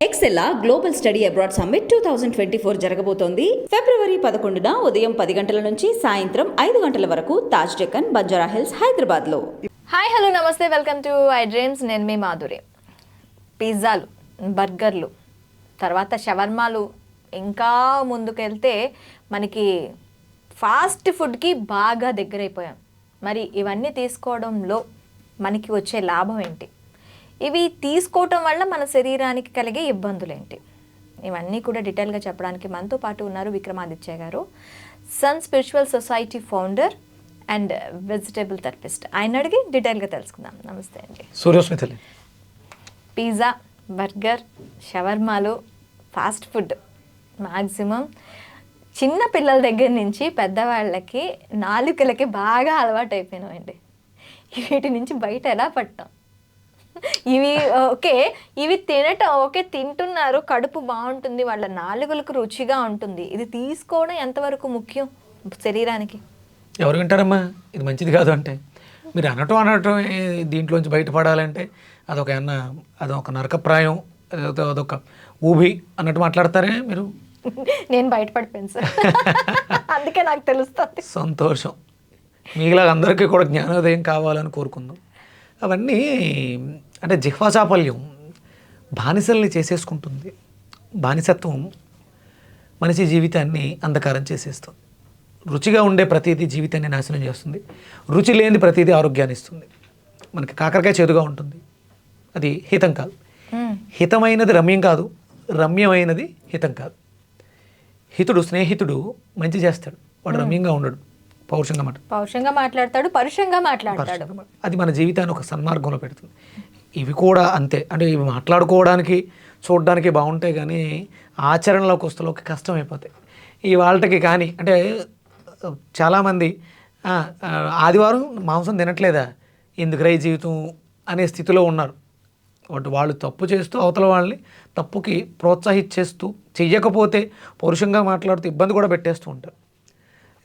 ఎక్సెల్లా global study abroad summit 2024 జరగబోతోంది. ఫిబ్రవరి 11న ఉదయం 10 గంటల నుంచి సాయంత్రం 5 గంటల వరకు తాజ్ డెక్కన్, బంజారా హిల్స్, హైదరాబాద్లో. హాయ్ హలో నమస్తే, వెల్కమ్ టు ఐ డ్రీమ్స్. నేను మీ మాధురి. పిజ్జాలు, బర్గర్లు, తర్వాత షవర్మాలు, ఇంకా ముందుకెళ్తే మనకి ఫాస్ట్ ఫుడ్కి బాగా దగ్గరైపోయాం. మరి ఇవన్నీ తీసుకోవడంలో మనకి వచ్చే లాభం ఏంటి? ఇవి తీసుకోవటం వల్ల మన శరీరానికి కలిగే ఇబ్బందులు ఏంటి? ఇవన్నీ కూడా డీటెయిల్గా చెప్పడానికి మనతో పాటు ఉన్నారు విక్రమాదిత్య గారు, sun spiritual society founder and vegetable therapist. ఆయన అడిగి డీటెయిల్గా తెలుసుకుందాం. నమస్తే అండి. సూర్యస్మితలి. పిజ్జా, బర్గర్, షవర్మాలు, ఫాస్ట్ ఫుడ్ మ్యాక్సిమం చిన్న పిల్లల దగ్గర నుంచి పెద్దవాళ్ళకి నాలుకలకి బాగా అలవాటు అయిపోయినామండి. వీటి నుంచి బయట ఎలా పట్టాం? ఇవి ఓకే, ఇవి తినటం ఓకే, తింటున్నారు, కడుపు బాగుంటుంది, వాళ్ళ నాలుగులకు రుచిగా ఉంటుంది. ఇది తీసుకోవడం ఎంతవరకు ముఖ్యం శరీరానికి? ఎవరు వింటారమ్మా ఇది మంచిది కాదు అంటే? మీరు అనటం దీంట్లోంచి బయటపడాలంటే అదొక నరకప్రాయం, అదొక ఊబి అన్నట్టు మాట్లాడతారే మీరు. నేను బయటపడిపోయాను సార్, అందుకే నాకు తెలుస్తుంది. సంతోషం. మీలా అందరికీ కూడా జ్ఞానోదయం కావాలని కోరుకుందాం. అవన్నీ అంటే జిహ్వాచాపల్యం బానిసల్ని చేసేసుకుంటుంది. బానిసత్వం మనిషి జీవితాన్ని అంధకారం చేసేస్తుంది. రుచిగా ఉండే ప్రతిదీ జీవితాన్ని నాశనం చేస్తుంది. రుచి లేని ప్రతిదీ ఆరోగ్యాన్ని ఇస్తుంది. మనకి కాకరకాయ చేదుగా ఉంటుంది, అది హితం కాదు. హితమైనది రమ్యం కాదు, రమ్యమైనది హితం కాదు. హితుడు, స్నేహితుడు మంచి చేస్తాడు, వాడు రమ్యంగా ఉండడు, పౌరుషంగా మాట్లాడతాడు, పరుషంగా మాట్లాడతాడు. అది మన జీవితాన్ని ఒక సన్మార్గంలో పెడుతుంది. ఇవి కూడా అంతే. అంటే ఇవి మాట్లాడుకోవడానికి చూడడానికి బాగుంటాయి, కానీ ఆచరణలోకి వస్తలోకి కష్టమైపోతాయి. ఇవాళకి కానీ అంటే చాలామంది ఆదివారం మాంసం తినట్లేదా, ఎందుకురా ఈ జీవితం అనే స్థితిలో ఉన్నారు. వాళ్ళు తప్పు చేస్తూ అవతల వాళ్ళని తప్పుకి ప్రోత్సహించేస్తూ, చెయ్యకపోతే పౌరుషంగా మాట్లాడుతూ ఇబ్బంది కూడా పెట్టేస్తూ ఉంటారు.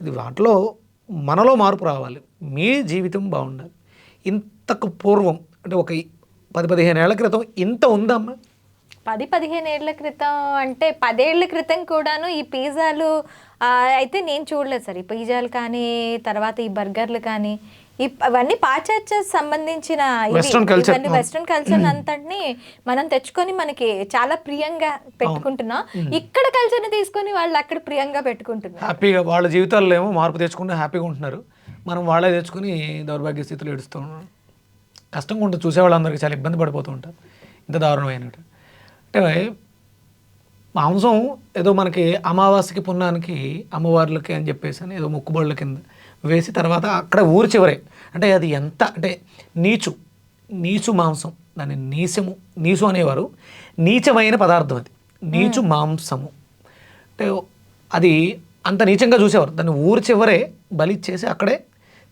ఇది వాటిలో మనలో మార్పు రావాలి. మీ జీవితం బాగుండాలి. ఇంతకు పూర్వం అంటే ఒక 10-15 ఏళ్ల క్రితం ఇంత ఉందమ్మా? 10-15 ఏళ్ల క్రితం అంటే 10 ఏళ్ల క్రితం కూడాను ఈ పిజ్జాలు అయితే నేను చూడలేదు సార్. ఈ పిజ్జాలు కానీ, తర్వాత ఈ బర్గర్లు కానీ, అవన్నీ పాశ్చాత్య సంబంధించిన వెస్ట్రన్ కల్చర్ అంతటిని మనం తెచ్చుకొని మనకి చాలా ప్రియంగా పెట్టుకుంటున్నాం. ఇక్కడ కల్చర్ని తీసుకొని వాళ్ళు అక్కడ ప్రియంగా పెట్టుకుంటున్నారు. హ్యాపీగా వాళ్ళ జీవితాల్లో ఏమో మార్పు తెచ్చుకుంటే హ్యాపీగా ఉంటున్నారు. మనం వాళ్ళే తెచ్చుకొని దౌర్భాగ్య స్థితిలో ఏడుస్తూ ఉన్నాం. కష్టంగా ఉంటుంది, చూసేవాళ్ళందరికీ చాలా ఇబ్బంది పడిపోతూ ఉంటారు. ఇంత దారుణమైనట్టు అంటే మాంసం ఏదో మనకి అమావాస్యకి పున్నానికి అమ్మవార్లకి అని చెప్పేసి అని ఏదో మొక్కుబడుల కింద వేసి తర్వాత అక్కడ ఊరి చివరే అంటే అది ఎంత అంటే నీచు మాంసం, దాన్ని నీసు అనేవారు. నీచమైన పదార్థం అది, నీచు మాంసము అంటే అది అంత నీచంగా చూసేవారు. దాన్ని ఊరి చివరే బలిచ్చేసి అక్కడే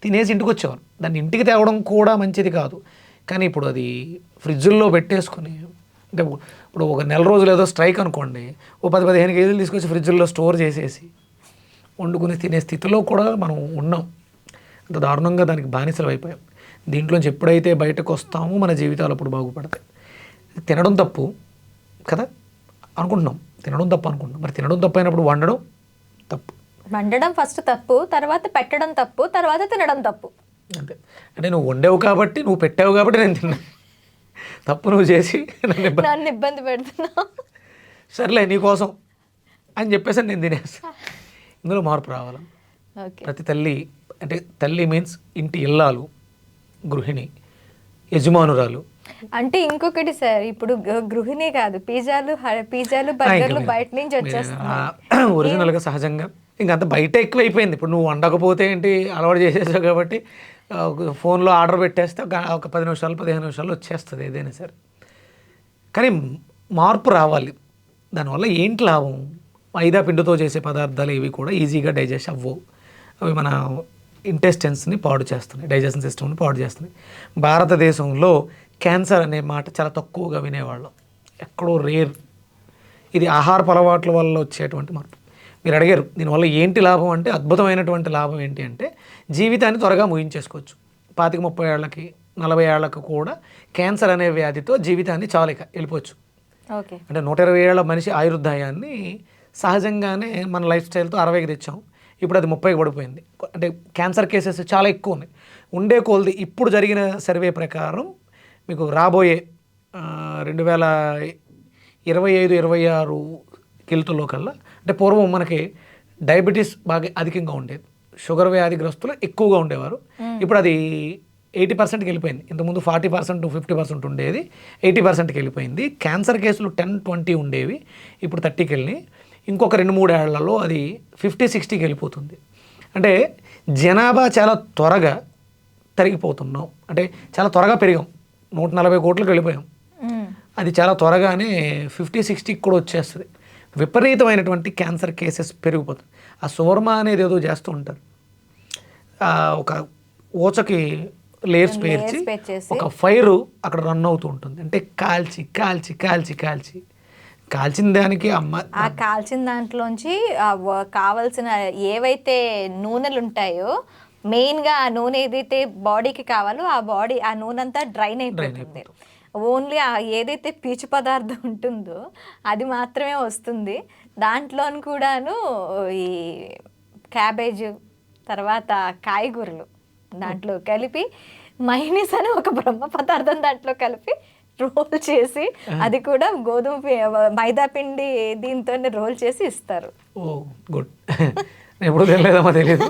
తినేసి ఇంటికి వచ్చేవారు. దాన్ని ఇంటికి తేవడం కూడా మంచిది కాదు. కానీ ఇప్పుడు అది ఫ్రిడ్జుల్లో పెట్టేసుకుని అంటే ఇప్పుడు ఒక నెల రోజులు ఏదో స్ట్రైక్ అనుకోండి, ఓ 10-15 కేజీలు తీసుకొచ్చి ఫ్రిడ్జుల్లో స్టోర్ చేసేసి వండుకుని తినే స్థితిలో కూడా మనం ఉన్నాం. అంత దారుణంగా దానికి బానిసలు అయిపోయాం. దీంట్లోంచి ఎప్పుడైతే బయటకు వస్తామో మన జీవితాలు అప్పుడు బాగుపడతాయి. తినడం తప్పు కదా అనుకుంటున్నాం, తినడం తప్పు అనుకుంటున్నాం. మరి తినడం తప్పు అయినప్పుడు వండడం తప్పు. వండడం ఫస్ట్ తప్పు, తర్వాత పెట్టడం తప్పు, తర్వాత తినడం తప్పు. అంతే. అంటే నువ్వు వండావు కాబట్టి, నువ్వు పెట్టావు కాబట్టి నేను తిన్నా. తప్పు నువ్వు చేసి నన్ను ఇబ్బంది పెడుతున్నావు. సర్లే నీకోసం అని చెప్పేసి నేను తినేస్తా. ఇందులో మార్పు రావాలి. ప్రతి తల్లి అంటే తల్లి మీన్స్ ఇంటి ఇల్లాలు, గృహిణి, యజమానురాలు. అంటే ఇంకొకటి సార్, ఇప్పుడు గృహిణి కాదు, పిజ్జాలు బర్గర్లు బయట నుంచి వచ్చేస్తున్నాయి ఒరిజినల్గా సహజంగా. ఇంకంత బయట ఎక్కువైపోయింది. ఇప్పుడు నువ్వు వండకపోతే ఏంటి, అలవాటు చేసేసావు కాబట్టి ఫోన్లో ఆర్డర్ పెట్టేస్తే ఒక 10 నిమిషాలు 15 నిమిషాలు వచ్చేస్తుంది ఏదైనా సరే. కానీ మార్పు రావాలి. దానివల్ల ఏంటి లాభం? మైదా పిండితో చేసే పదార్థాలు ఇవి కూడా ఈజీగా డైజెస్ట్ అవ్వవు. అవి మన ఇంటెస్టెన్స్ని పాడు చేస్తున్నాయి, డైజెషన్ సిస్టమ్ని పాడు చేస్తున్నాయి. భారతదేశంలో క్యాన్సర్ అనే మాట చాలా తక్కువగా వినేవాళ్ళం, ఎక్కడో రేర్. ఇది ఆహారపు అలవాట్ల వల్ల వచ్చేటువంటి మార్పు. మీరు అడిగారు దీనివల్ల ఏంటి లాభం అంటే, అద్భుతమైనటువంటి లాభం ఏంటి అంటే జీవితాన్ని త్వరగా ముగించేసుకోవచ్చు. 25-30 ఏళ్ళకి 40 ఏళ్లకు కూడా క్యాన్సర్ అనే వ్యాధితో జీవితాన్ని చాలిక వెళ్ళిపోవచ్చు. ఓకే. అంటే 120 ఏళ్ల మనిషి ఆయుర్దాయాన్ని సహజంగానే మన లైఫ్ స్టైల్తో 60కి తెచ్చాం. ఇప్పుడు అది 30కి పడిపోయింది. అంటే క్యాన్సర్ కేసెస్ చాలా ఎక్కువ ఉన్నాయి. ఉండే కొలది ఇప్పుడు జరిగిన సర్వే ప్రకారం మీకు రాబోయే 2025-26 కిల్తుల్లో కల్లా, అంటే పూర్వం మనకి డయాబెటీస్ బాగా అధికంగా ఉండేది, షుగర్ వ్యాధిగ్రస్తులు ఎక్కువగా ఉండేవారు. ఇప్పుడు అది 80%కి వెళ్ళిపోయింది. ఇంతకుముందు 40% 50% ఉండేది, 80%కి వెళ్ళిపోయింది. క్యాన్సర్ కేసులు 10-20 ఉండేవి, ఇప్పుడు 30కి వెళ్ళి ఇంకొక 2-3 ఏళ్లలో అది 50-60కి వెళ్ళిపోతుంది. అంటే జనాభా చాలా త్వరగా తరిగిపోతున్నాం, అంటే చాలా త్వరగా పెరిగాం. 140 కోట్లకు వెళ్ళిపోయాం. అది చాలా త్వరగానే 50-60కి కూడా వచ్చేస్తుంది. విపరీతమైనటువంటి క్యాన్సర్ కేసెస్ పెరిగిపోతుంది. ఆ సువర్మ అనేది ఏదో చేస్తూ ఉంటారు, ఒక ఊచకి లేయర్స్ పేర్చి ఒక ఫైరు అక్కడ రన్ అవుతూ ఉంటుంది. అంటే కాల్చి కాల్చి కాల్చి కాల్చి కాల్చిన దానికి ఆ కాల్చిన దాంట్లోంచి కావాల్సిన ఏవైతే నూనెలు ఉంటాయో, మెయిన్గా ఆ నూనె ఏదైతే బాడీకి కావాలో ఆ నూనె అంతా డ్రైన్ అయిపోతుంది. ఓన్లీ ఏదైతే పీచు పదార్థం ఉంటుందో అది మాత్రమే వస్తుంది. దాంట్లోని కూడాను ఈ క్యాబేజ్ తర్వాత కాయగూరలు దాంట్లో కలిపి మైనీస్ అని ఒక బ్రహ్మ పదార్థం దాంట్లో కలిపి రోల్ చేసి, అది కూడా మైదా పిండి దీంతోనే రోల్ చేసి ఇస్తారు. ఓ గుడ్. ఎప్పుడు తెలియదమ్మా, తెలియదు.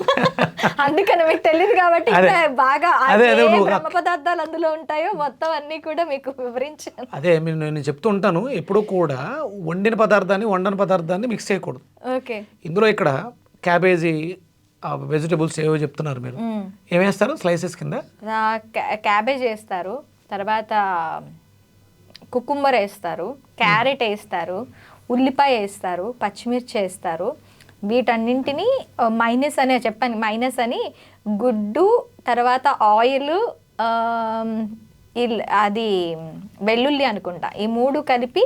అందుకని మీకు తెలియదు కాబట్టి బాగా బ్రహ్మ పదార్థాలు అందులో ఉంటాయో మొత్తం అన్ని కూడా మీకు వివరించాను. అదే నేను చెప్తూ ఉంటాను, ఎప్పుడు కూడా వండిన పదార్థాన్ని మిక్స్ చేయకూడదు. ఓకే. ఇందులో ఇక్కడ క్యాబేజీ వెజిటబుల్స్ ఏవో చెప్తున్నారు మీరు, ఏమేస్తారు స్లైసెస్ కింద? క్యాబేజ్ వేస్తారు, తర్వాత కుకుంబర్ వేస్తారు, క్యారెట్ వేస్తారు, ఉల్లిపాయ వేస్తారు, పచ్చిమిర్చి వేస్తారు. వీటన్నింటినీ మైనస్ అనే చెప్పాను, మైనస్ అని గుడ్డు తర్వాత ఆయిల్ అది వెల్లుల్లి అనుకుంటా, ఈ 3 కలిపి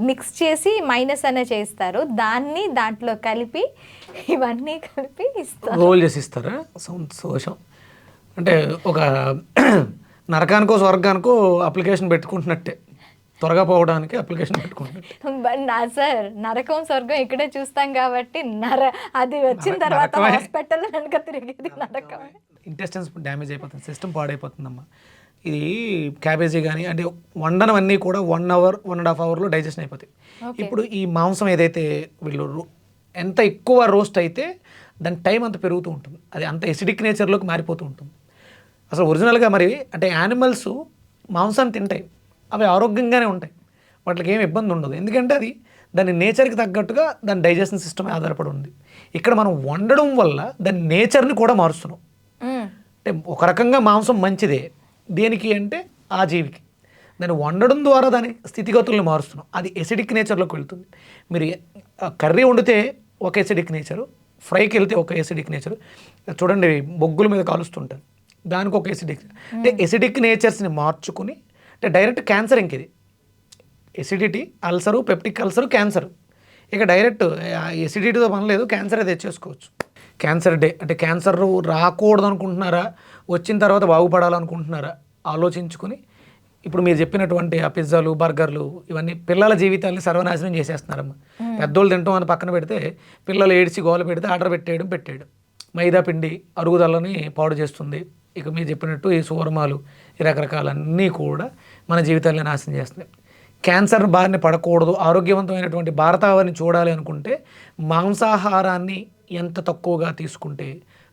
మిక్స్ చేసి మైనస్ అనే చేస్తారు. దాన్ని దాంట్లో కలిపి ఇవన్నీ కలిపి ఇస్తారు, రోల్ చేసి ఇస్తారా? సంతోషం. అంటే ఒక నరకానికో స్వర్గానికో అప్లికేషన్ పెట్టుకుంటున్నట్టే, త్వరగా పోవడానికి అప్లికేషన్ పెట్టుకుంటున్నాను. సార్ నరకం స్వర్గం ఇక్కడే చూస్తాం కాబట్టి అది వచ్చిన తర్వాత హాస్పిటల్ వెనక తిరిగేది నరకం. ఇంటెస్టైన్స్ డ్యామేజ్ అయిపోతుంది, సిస్టమ్ పాడైపోతుందమ్మా. ఇది క్యాబేజీ కానీ అంటే వండనవన్నీ కూడా 1 hour 1.5 hourలో డైజెషన్ అయిపోతాయి. ఇప్పుడు ఈ మాంసం ఏదైతే వీళ్ళు ఎంత ఎక్కువ రోస్ట్ అయితే దాని టైం అంత పెరుగుతూ ఉంటుంది, అది అంత ఎసిడిక్ నేచర్లోకి మారిపోతూ ఉంటుంది. అసలు ఒరిజినల్గా మరి అంటే యానిమల్స్ మాంసాన్ని తింటాయి, అవి ఆరోగ్యంగానే ఉంటాయి, వాటికి ఏమి ఇబ్బంది ఉండదు. ఎందుకంటే అది దాని నేచర్కి తగ్గట్టుగా దాని డైజెషన్ సిస్టమ్ ఆధారపడి ఉంది. ఇక్కడ మనం వండడం వల్ల దాని నేచర్ని కూడా మారుస్తున్నాం. అంటే ఒక రకంగా మాంసం మంచిదే, దేనికి అంటే ఆ జీవికి. దాన్ని వండడం ద్వారా దాని స్థితిగతుల్ని మారుస్తున్నాం, అది ఎసిడిక్ నేచర్లోకి వెళ్తుంది. మీరు కర్రీ వండితే ఒక ఎసిడిక్ నేచరు, ఫ్రైకి వెళ్తే ఒక ఎసిడిక్ నేచరు. చూడండి బొగ్గుల మీద కాలుస్తుంటారు, దానికి ఒక ఎసిడిక్. అంటే ఎసిడిక్ నేచర్స్ని మార్చుకుని, అంటే డైరెక్ట్ క్యాన్సర్ ఇంక ఇది acidity, ulcer, peptic ulcer, cancer. ఇక డైరెక్ట్ ఎసిడిటీతో పని లేదు, క్యాన్సరే తెచ్చేసుకోవచ్చు. క్యాన్సర్ డే అంటే క్యాన్సర్ రాకూడదు అనుకుంటున్నారా, వచ్చిన తర్వాత బాగుపడాలనుకుంటున్నారా ఆలోచించుకుని, ఇప్పుడు మీరు చెప్పినటువంటి ఆ పిజ్జాలు బర్గర్లు ఇవన్నీ పిల్లల జీవితాన్ని సర్వనాశనం చేసేస్తున్నారమ్మా. పెద్దోళ్ళు తింటాం అని పక్కన పెడితే పిల్లలు ఏడ్చి గోల పెడితే ఆర్డర్ పెట్టేయడం. మైదా పిండి అరుగుదలని పాడు చేస్తుంది. ఇక మీరు చెప్పినట్టు ఈ సువర్మాలు ఈ రకరకాలన్నీ కూడా మన జీవితాన్ని నాశనం చేస్తున్నాయి. క్యాన్సర్ బారిన పడకూడదు, ఆరోగ్యవంతమైనటువంటి భారతావరిని చూడాలి అనుకుంటే మాంసాహారాన్ని ఎంత తక్కువగా తీసుకుంటే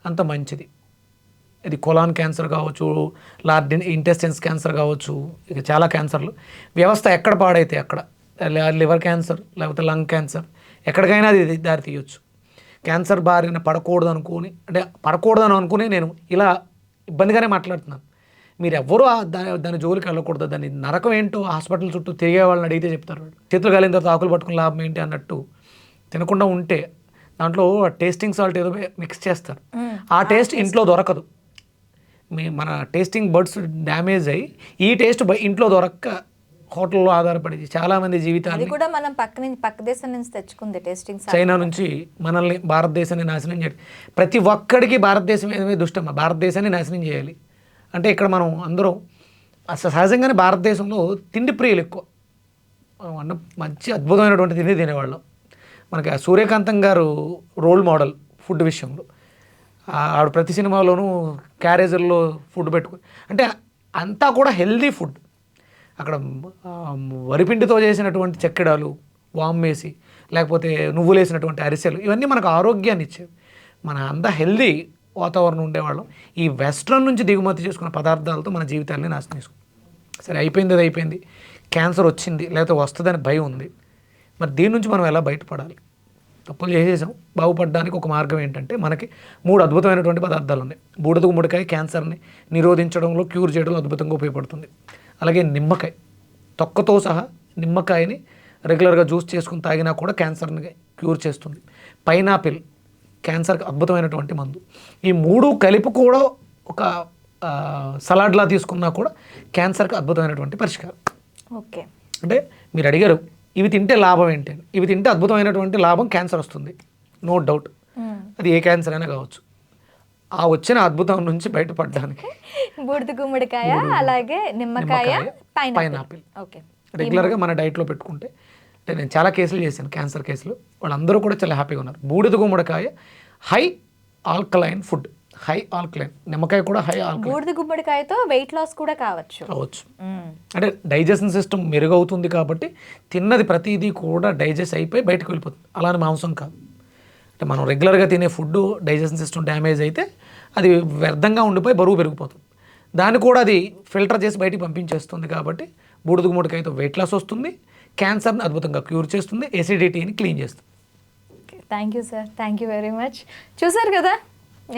అంత మంచిది. ఇది కొలాన్ క్యాన్సర్ కావచ్చు, లార్జ్ ఇంటెస్టైన్స్ క్యాన్సర్ కావచ్చు, ఇక చాలా క్యాన్సర్లు. వ్యవస్థ ఎక్కడ పాడైతే అక్కడ, లివర్ క్యాన్సర్ లేకపోతే లంగ్ క్యాన్సర్, ఎక్కడికైనా అది దారి తీయొచ్చు. క్యాన్సర్ బారిన పడకూడదు అనుకుని నేను ఇలా ఇబ్బందిగానే మాట్లాడుతున్నాను. మీరు ఎవ్వరూ దాని జోలికి వెళ్ళకూడదు. దాని నరకం ఏంటో హాస్పిటల్ చుట్టూ తిరిగే వాళ్ళని అడిగితే చెప్తారు. చేతులు కాలిన తర్వాత ఆకులు పట్టుకుని లాభం ఏంటి అన్నట్టు తినకుండా ఉంటే దాంట్లో టేస్టింగ్ సాల్ట్ ఏదో మిక్స్ చేస్తారు, ఆ టేస్ట్ ఇంట్లో దొరకదు. మన టేస్టింగ్ బర్డ్స్ డ్యామేజ్ అయ్యి ఈ టేస్ట్ ఇంట్లో దొరక్క హోటల్లో ఆధారపడి చాలామంది జీవితాలు కూడా మనం పక్క దేశం నుంచి తెచ్చుకుంది టేస్టింగ్ చైనా నుంచి మనల్ని భారతదేశాన్ని నాశనం చేయాలి. ప్రతి ఒక్కడికి భారతదేశం ఏదైనా దుష్టమా, భారతదేశాన్ని నాశనం చేయాలి అంటే ఇక్కడ మనం అందరం అసలు సహజంగానే భారతదేశంలో తిండి ప్రియులు ఎక్కువ. అన్న మంచి అద్భుతమైనటువంటి తిండి తినేవాళ్ళం. మనకి ఆ సూర్యకాంతం గారు రోల్ మోడల్ ఫుడ్ విషయంలో. ఆవిడ ప్రతి సినిమాలోనూ క్యారేజర్లో ఫుడ్ పెట్టుకుని, అంటే అంతా కూడా హెల్దీ ఫుడ్. అక్కడ వరిపిండితో చేసినటువంటి చెక్కెడాలు, వామ్ వేసి, లేకపోతే నువ్వులు వేసినటువంటి అరిసెలు, ఇవన్నీ మనకు ఆరోగ్యాన్ని ఇచ్చేవి. మన అంతా హెల్దీ వాతావరణం ఉండేవాళ్ళం. ఈ వెస్ట్రన్ నుంచి దిగుమతి చేసుకున్న పదార్థాలతో మన జీవితాన్ని నాశనం చేసుకున్నాం. సరే, అయిపోయింది, అది అయిపోయింది. క్యాన్సర్ వచ్చింది లేకపోతే వస్తుందని భయం ఉంది. మరి దీని నుంచి మనం ఎలా బయటపడాలి? తప్పులు చేసేసాం, బాగుపడడానికి ఒక మార్గం ఏంటంటే, మనకి 3 అద్భుతమైనటువంటి పదార్థాలు ఉన్నాయి. బూడిద గుమ్మడికాయ క్యాన్సర్ని నిరోధించడంలో, క్యూర్ చేయడంలో అద్భుతంగా ఉపయోగపడుతుంది. అలాగే నిమ్మకాయ, తొక్కతో సహా నిమ్మకాయని రెగ్యులర్గా జ్యూస్ చేసుకుని తాగినా కూడా క్యాన్సర్ని క్యూర్ చేస్తుంది. పైనాపిల్ క్యాన్సర్కి అద్భుతమైనటువంటి మందు. ఈ 3 కలిపి కూడా ఒక సలాడ్లా తీసుకున్నా కూడా క్యాన్సర్కి అద్భుతమైనటువంటి పరిష్కారం. ఓకే, అంటే మీరు అడిగారు ఇవి తింటే లాభం ఏంటి అని. ఇవి తింటే అద్భుతమైనటువంటి లాభం, క్యాన్సర్ వస్తుంది, నో డౌట్. అది ఏ క్యాన్సర్ అయినా కావచ్చు. ఆ వచ్చిన అద్భుతం నుంచి బయటపడడానికి బూడిద గుమ్మడికాయ, అలాగే నిమ్మకాయ, పైనాపిల్. ఓకే, రెగ్యులర్గా మన డైట్లో పెట్టుకుంటే, అంటే నేను చాలా కేసులు చేశాను, క్యాన్సర్ కేసులు, వాళ్ళందరూ కూడా చాలా హ్యాపీగా ఉన్నారు. బూడిద గుమ్మడికాయ high alkaline food, high alkaline. నిమ్మకాయ కూడా హై ఆల్కలైన్. బూడిద గుమ్మడికాయతో వెయిట్ లాస్ కూడా కావచ్చు. అంటే డైజెషన్ సిస్టమ్ మెరుగవుతుంది కాబట్టి తిన్నది ప్రతిదీ కూడా డైజెస్ట్ అయిపోయి బయటకు వెళ్ళిపోతుంది. అలానే మాంసం కాదు. అంటే మనం రెగ్యులర్గా తినే ఫుడ్ డైజెషన్ సిస్టమ్ డ్యామేజ్ అయితే అది వ్యర్థంగా ఉండిపోయి బరువు పెరిగిపోతుంది. దాన్ని కూడా అది ఫిల్టర్ చేసి బయటికి పంపించేస్తుంది. కాబట్టి బూడిద గుమ్మడికాయతో వెయిట్ లాస్ వస్తుంది, క్యాన్సర్ని అద్భుతంగా క్యూర్ చేస్తుంది, ఎసిడిటీని క్లీన్ చేస్తుంది. Thank you sir, thank you very much. చూసారు కదా,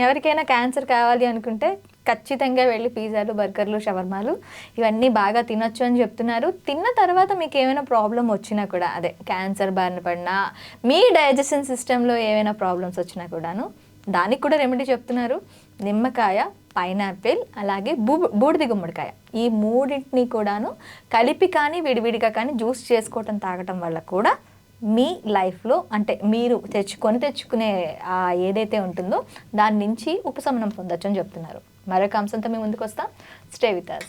ఎవరికైనా క్యాన్సర్ కావాలి అనుకుంటే ఖచ్చితంగా వెళ్ళి పిజ్జాలు, బర్గర్లు, షవర్మాలు ఇవన్నీ బాగా తినొచ్చు అని చెప్తున్నారు. తిన్న తర్వాత మీకు ఏమైనా ప్రాబ్లం వచ్చినా కూడా, అదే క్యాన్సర్ బారిన పడినా, మీ డైజెషన్ సిస్టంలో ఏమైనా ప్రాబ్లమ్స్ వచ్చినా కూడాను దానికి కూడా రెమెడీ చెప్తున్నారు. నిమ్మకాయ, పైనాపిల్, అలాగే బూడిద గుమ్మడికాయ, ఈ 3టిని కూడాను కలిపి కానీ విడివిడిగా కానీ జ్యూస్ చేసుకోవటం, తాగటం వల్ల కూడా మీ లైఫ్లో, అంటే మీరు తెచ్చుకునే ఏదైతే ఉంటుందో దాని నుంచి ఉపశమనం పొందొచ్చు అని చెప్తున్నారు. మరొక అంశంతో మీ ముందుకు వస్తాం. Stay with us.